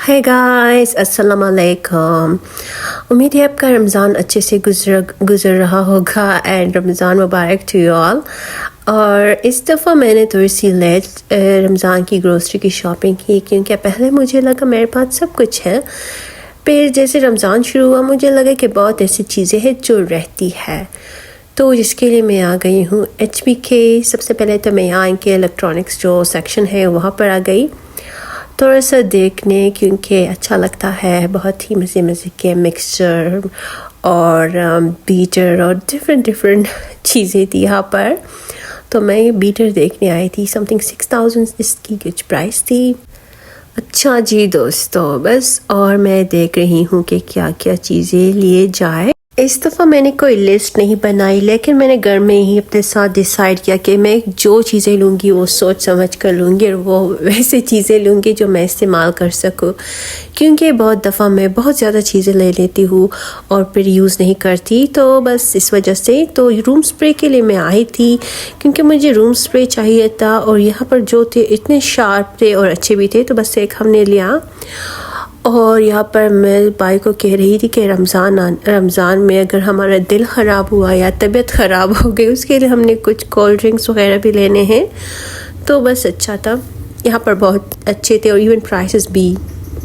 Hi guys, अस्सलाम वालेकुम। उम्मीद है आपका रमज़ान अच्छे से गुज़र रहा होगा एंड रमज़ान मुबारक टू यू ऑल। और इस दफ़ा मैंने थोड़ी सी लेट रमज़ान की ग्रोसरी की शॉपिंग की, क्योंकि पहले मुझे लगा मेरे पास सब कुछ है, फिर जैसे रमज़ान शुरू हुआ मुझे लगा कि बहुत ऐसी चीज़ें हैं जो रहती है, तो जिसके लिए मैं आ गई हूँ HBK। सबसे पहले तो मैं यहाँ इनके इलेक्ट्रॉनिक्स जो सेक्शन है वहाँ पर आ गई थोड़ा सा देखने, क्योंकि अच्छा लगता है। बहुत ही मज़े के मिक्सचर और बीटर और डिफरेंट चीज़ें थी यहाँ पर। तो मैं ये बीटर देखने आई थी, समथिंग 6000 इसकी कुछ प्राइस थी। अच्छा जी दोस्तों, बस और मैं देख रही हूँ कि क्या क्या चीज़ें लिए जाए। इस दफ़ा मैंने कोई लिस्ट नहीं बनाई, लेकिन मैंने घर में ही अपने साथ डिसाइड किया कि मैं जो चीज़ें लूँगी वो सोच समझ कर लूँगी और वो वैसे चीज़ें लूँगी जो मैं इस्तेमाल कर सकूँ, क्योंकि बहुत दफ़ा मैं बहुत ज़्यादा चीज़ें ले लेती हूँ और फिर यूज़ नहीं करती। तो बस इस वजह से तो रूम स्प्रे के लिए मैं आई थी, क्योंकि मुझे रूम स्प्रे चाहिए था और यहाँ पर जो थे इतने शार्प थे और अच्छे भी थे, तो बस एक हमने लिया। और यहाँ पर मैं भाई को कह रही थी कि रमज़ान में अगर हमारा दिल ख़राब हुआ या तबीयत ख़राब हो गई, उसके लिए हमने कुछ कोल्ड ड्रिंक्स वगैरह भी लेने हैं। तो बस अच्छा था, यहाँ पर बहुत अच्छे थे और इवन प्राइसेस भी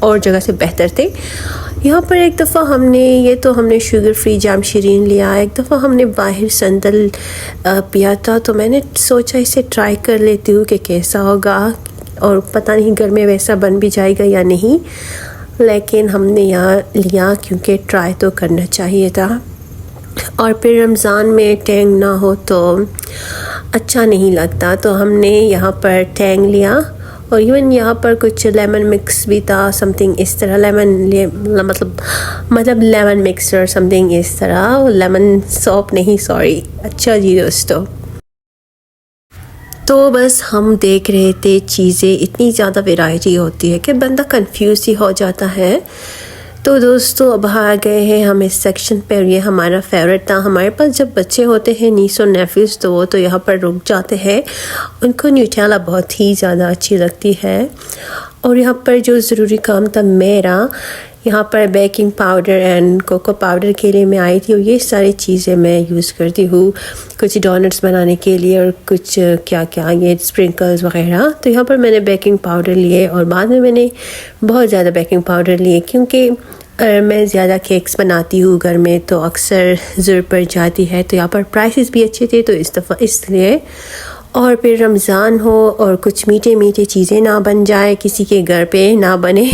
और जगह से बेहतर थे। यहाँ पर एक दफ़ा हमने शुगर फ्री जाम शीरीन लिया, एक दफ़ा हमने बाहर संदल पिया था, तो मैंने सोचा इसे ट्राई कर लेती हूँ कि कैसा होगा, और पता नहीं घर में वैसा बन भी जाएगा या नहीं, लेकिन हमने यहाँ लिया क्योंकि ट्राई तो करना चाहिए था। और फिर रमज़ान में टैंग ना हो तो अच्छा नहीं लगता, तो हमने यहाँ पर टैंग लिया और इवन यहाँ पर कुछ लेमन मिक्स भी था, समथिंग इस तरह मतलब लेमन मिक्स और समथिंग इस तरह, लेमन सॉप नहीं, सॉरी। अच्छा जी दोस्तों, तो बस हम देख रहे थे चीज़ें, इतनी ज़्यादा वैरायटी होती है कि बंदा कंफ्यूज ही हो जाता है। तो दोस्तों अब आ गए हैं हम इस सेक्शन पर, ये हमारा फेवरेट था। हमारे पास जब बच्चे होते हैं नीस और नेफिस, तो वो तो यहाँ पर रुक जाते हैं, उनको न्यूटेला बहुत ही ज़्यादा अच्छी लगती है। और यहाँ पर जो ज़रूरी काम था मेरा, यहाँ पर baking powder and cocoa powder के लिए मैं आई थी, और ये सारी चीज़ें मैं यूज़ करती हूँ कुछ डोनट्स बनाने के लिए और कुछ क्या ये स्प्रिंकल्स वगैरह। तो यहाँ पर मैंने बेकिंग पाउडर लिए और बाद में मैंने बहुत ज़्यादा बेकिंग पाउडर लिए, क्योंकि मैं ज़्यादा केक्स बनाती हूँ घर में, तो अक्सर ज़रूरत पड़ जाती है। तो यहाँ पर प्राइसेस भी अच्छे थे, तो इस दफ़ा इसलिए। और फिर रमज़ान हो और कुछ मीठे चीज़ें ना बन जाए, किसी के घर पे ना बने,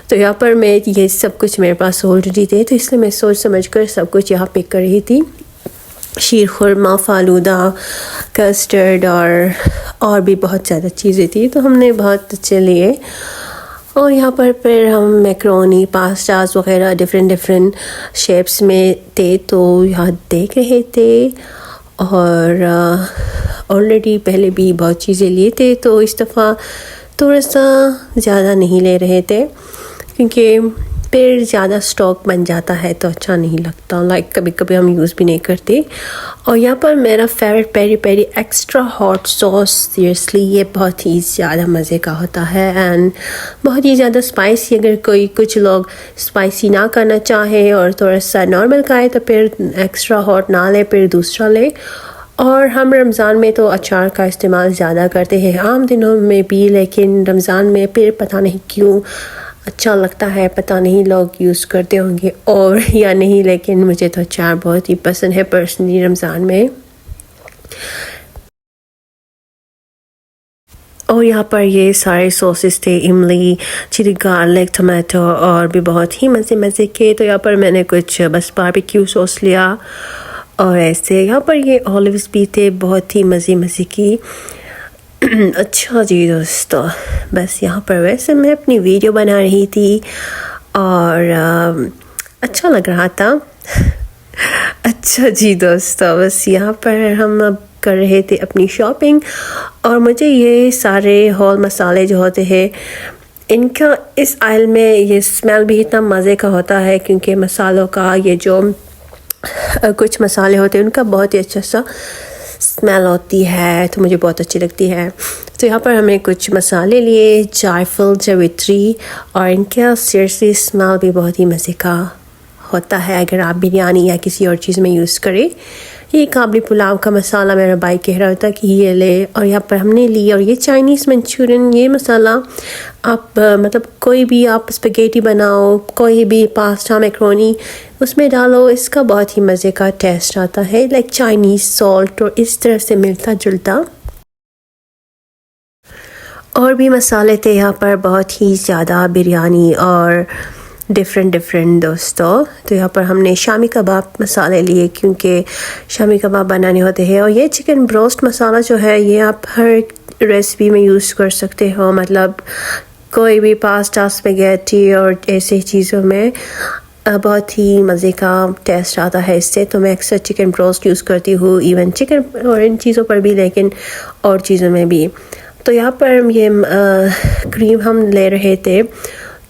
तो यहाँ पर मैं ये सब कुछ मेरे पास ऑलरेडी थे, तो इसलिए मैं सोच समझ कर सब कुछ यहाँ पिक कर रही थी। शीर खुरमा, फालूदा, कस्टर्ड और भी बहुत ज़्यादा चीज़ें थी, तो हमने बहुत अच्छे लिए। और यहाँ पर फिर हम मैक्रोनी, पास्तास वगैरह डिफरेंट शेप्स में थे, तो यहाँ देख रहे थे। और ऑलरेडी पहले भी बहुत चीज़ें लिए थे, तो इस दफ़ा थोड़ा सा ज़्यादा नहीं ले रहे थे, क्योंकि फिर ज़्यादा स्टॉक बन जाता है तो अच्छा नहीं लगता, कभी कभी हम यूज़ भी नहीं करते। और यहाँ पर मेरा favourite peri peri extra hot sauce, seriously ये बहुत ही ज़्यादा मज़े का होता है एंड बहुत ही ज़्यादा स्पाइसी। अगर कुछ लोग स्पाइसी ना करना चाहे और थोड़ा सा नॉर्मल खाए, तो फिर एक्स्ट्रा हॉट ना ले, फिर दूसरा ले। और हम रमज़ान में तो अचार का इस्तेमाल ज़्यादा करते हैं, आम दिनों में भी, लेकिन रमज़ान में फिर पता नहीं क्यों अच्छा लगता है, पता नहीं लोग यूज़ करते होंगे और या नहीं, लेकिन मुझे तो अचार बहुत ही पसंद है पर्सनली रमज़ान में। और यहाँ पर ये सारे सॉसेस थे, इमली, चिली गार्लिक, टमाटो और भी बहुत ही मज़े के। तो यहाँ पर मैंने कुछ बस बारबेक्यू सॉस लिया और ऐसे। यहाँ पर ये ऑलिव्स भी थे, बहुत ही मज़े की। अच्छा जी दोस्तों, बस यहाँ पर वैसे मैं अपनी वीडियो बना रही थी और अच्छा लग रहा था। अच्छा जी दोस्तों, बस यहाँ पर हम अब कर रहे थे अपनी शॉपिंग, और मुझे ये सारे हॉल मसाले जो होते हैं, इनका इस आइल में ये स्मेल भी इतना मज़े का होता है, क्योंकि मसालों का ये जो कुछ मसाले होते हैं उनका बहुत ही अच्छा सा स्मेल होती है तो मुझे बहुत अच्छी लगती है। तो यहाँ पर हमने कुछ मसाले लिए, जायफल, जावित्री, और इनका सीरियसली स्मेल भी बहुत ही मज़े का होता है अगर आप बिरयानी या किसी और चीज़ में यूज़ करें। ये काबली पुलाव का मसाला मेरा भाई कह रहा था कि ये ले, और यहाँ पर हमने ली। और ये चाइनीज़ मंचूरियन, ये मसाला आप मतलब कोई भी आप स्पैगेटी बनाओ, कोई भी पास्ता, मैक्रोनी उसमें डालो, इसका बहुत ही मज़े का टेस्ट आता है, लाइक चाइनीज़ सॉल्ट और इस तरह से मिलता जुलता। और भी मसाले थे यहाँ पर बहुत ही ज़्यादा बिरयानी और डिफरेंट दोस्तों। तो यहाँ पर हमने शामी कबाब मसाले लिए क्योंकि शामी कबाब बनाने होते हैं। और ये चिकन ब्रोस्ट मसाला जो है ये आप हर रेसिपी में यूज़ कर सकते हो, मतलब कोई भी पास्ता, स्पैगेटी और ऐसे चीज़ों में बहुत ही मज़े का टेस्ट आता है इससे। तो मैं अक्सर चिकन ब्रोस्ट यूज़ करती हूँ, इवन चिकन और इन चीज़ों पर भी, लेकिन और चीज़ों में भी। तो यहाँ पर ये क्रीम हम ले रहे थे,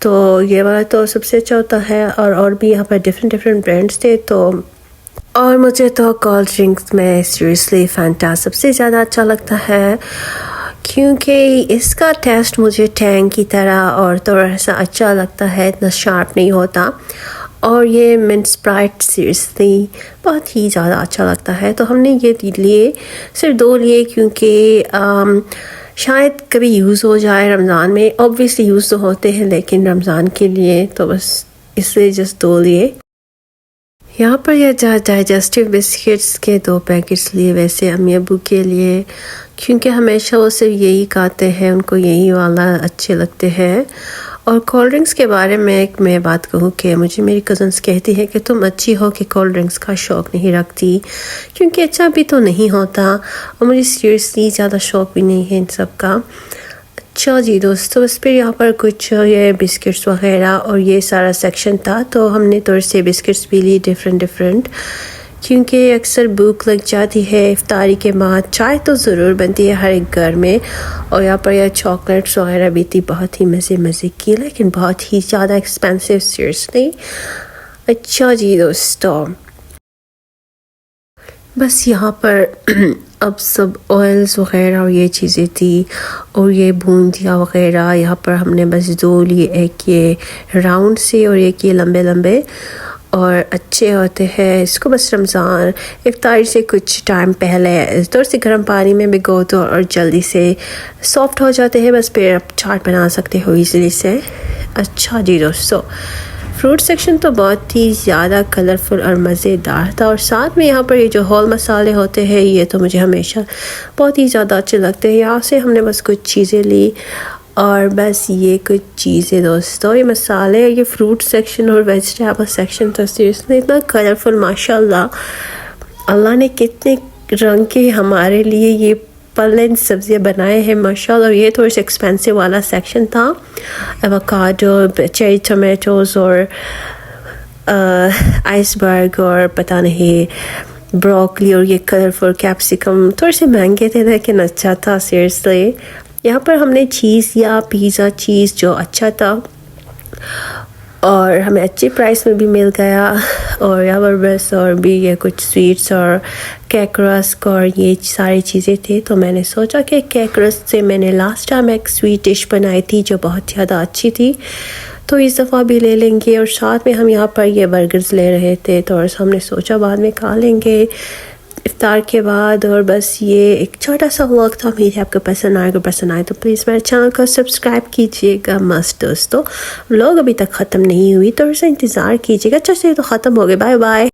तो ये वाला तो सबसे अच्छा होता है। और भी यहाँ पर डिफरेंट ब्रांड्स थे। तो और मुझे तो कोल्ड ड्रिंक्स में सीरियसली फैंटा सबसे ज़्यादा अच्छा लगता है क्योंकि इसका टेस्ट मुझे टैंग की तरह और थोड़ा सा अच्छा लगता है, इतना शार्प नहीं होता। और ये मिंट स्प्राइट सीरियसली बहुत ही ज़्यादा अच्छा लगता है। तो हमने ये लिए, सिर्फ 2 लिए क्योंकि शायद कभी यूज़ हो जाए रमज़ान में। ऑब्वियसली यूज़ तो होते हैं लेकिन रमज़ान के लिए तो बस इसलिए जस्ट 2 लिए। यहाँ पर यह डाइजेस्टिव बिस्किट्स के 2 पैकेट्स लिए, वैसे अम्मी अबू के लिए, क्योंकि हमेशा वो सिर्फ यही खाते हैं, उनको यही वाला अच्छे लगते हैं। और कोल्ड ड्रिंक्स के बारे में एक मैं बात कहूँ कि मुझे मेरी कज़न्स कहती हैं कि तुम अच्छी हो कि कोल्ड ड्रिंक्स का शौक़ नहीं रखती, क्योंकि अच्छा भी तो नहीं होता और मुझे सीरियसली ज़्यादा शौक़ भी नहीं है इन सब का। अच्छा जी दोस्तों, बस फिर यहाँ पर कुछ ये बिस्किट्स वगैरह और ये सारा सेक्शन था। तो हमने थोड़े से बिस्किट्स भी लिए डिफरेंट क्योंकि अक्सर भूख लग जाती है इफ्तारी के बाद। चाय तो ज़रूर बनती है हर एक घर में। और यहाँ पर यह चॉकलेट्स वगैरह भी थी, बहुत ही मज़े की, लेकिन बहुत ही ज़्यादा एक्सपेंसिव सीरियसली। अच्छा जी दोस्तों, बस यहाँ पर अब सब ऑयल्स वगैरह और ये चीज़ें थी और ये बूंदियाँ वगैरह। यहाँ पर हमने बस 2 लिए, एक ये राउंड से और एक ये लंबे और अच्छे होते हैं। इसको बस रमज़ान इफ्तारी से कुछ टाइम पहले थोड़े से गर्म पानी में भिगो दो और जल्दी से सॉफ्ट हो जाते हैं, बस फिर आप चाट बना सकते हो इजीली से। अच्छा जी दोस्तों, फ्रूट सेक्शन तो बहुत ही ज़्यादा कलरफुल और मज़ेदार था। और साथ में यहाँ पर ये जो होल मसाले होते हैं ये तो मुझे हमेशा बहुत ही ज़्यादा अच्छे लगते हैं। यहाँ से हमने बस कुछ चीज़ें ली और बस ये कुछ चीज़ें दोस्तों, ये मसाले, ये फ्रूट सेक्शन और वेजिटेबल सेक्शन तो सीरियसली इतना कलरफुल, माशाल्लाह अल्लाह ने कितने रंग के हमारे लिए ये पलेन सब्जियां बनाए हैं माशाल्लाह। और ये थोड़ा सा एक्सपेंसिव वाला सेक्शन था, एवोकाडो, चेरी टमाटोज़ और आइसबर्ग और पता नहीं ब्रोकली और ये कलरफुल कैप्सिकम थोड़े से महंगे थे लेकिन अच्छा था सीरियसली। यहाँ पर हमने चीज़ या पिज़्ज़ा चीज़ जो अच्छा था और हमें अच्छे प्राइस में भी मिल गया। और यहाँ पर बस और भी ये कुछ स्वीट्स और केक रस्क और ये सारी चीज़ें थे। तो मैंने सोचा कि केक रस्क से मैंने लास्ट टाइम एक स्वीट डिश बनाई थी जो बहुत ज़्यादा अच्छी थी, तो इस दफ़ा भी ले लेंगे। और साथ में हम यहाँ पर ये बर्गर्स ले रहे थे, तो हमने सोचा बाद में खा लेंगे इफ्तार के बाद। और बस ये एक छोटा सा व्लॉग था, उम्मीद है आपको पसंद आएगा। पसंद आए तो प्लीज़ मेरे चैनल को सब्सक्राइब कीजिएगा मस्त दोस्तों। व्लॉग अभी तक ख़त्म नहीं हुई तो उससे इंतज़ार कीजिएगा। अच्छा से तो ख़त्म हो गए, बाय बाय।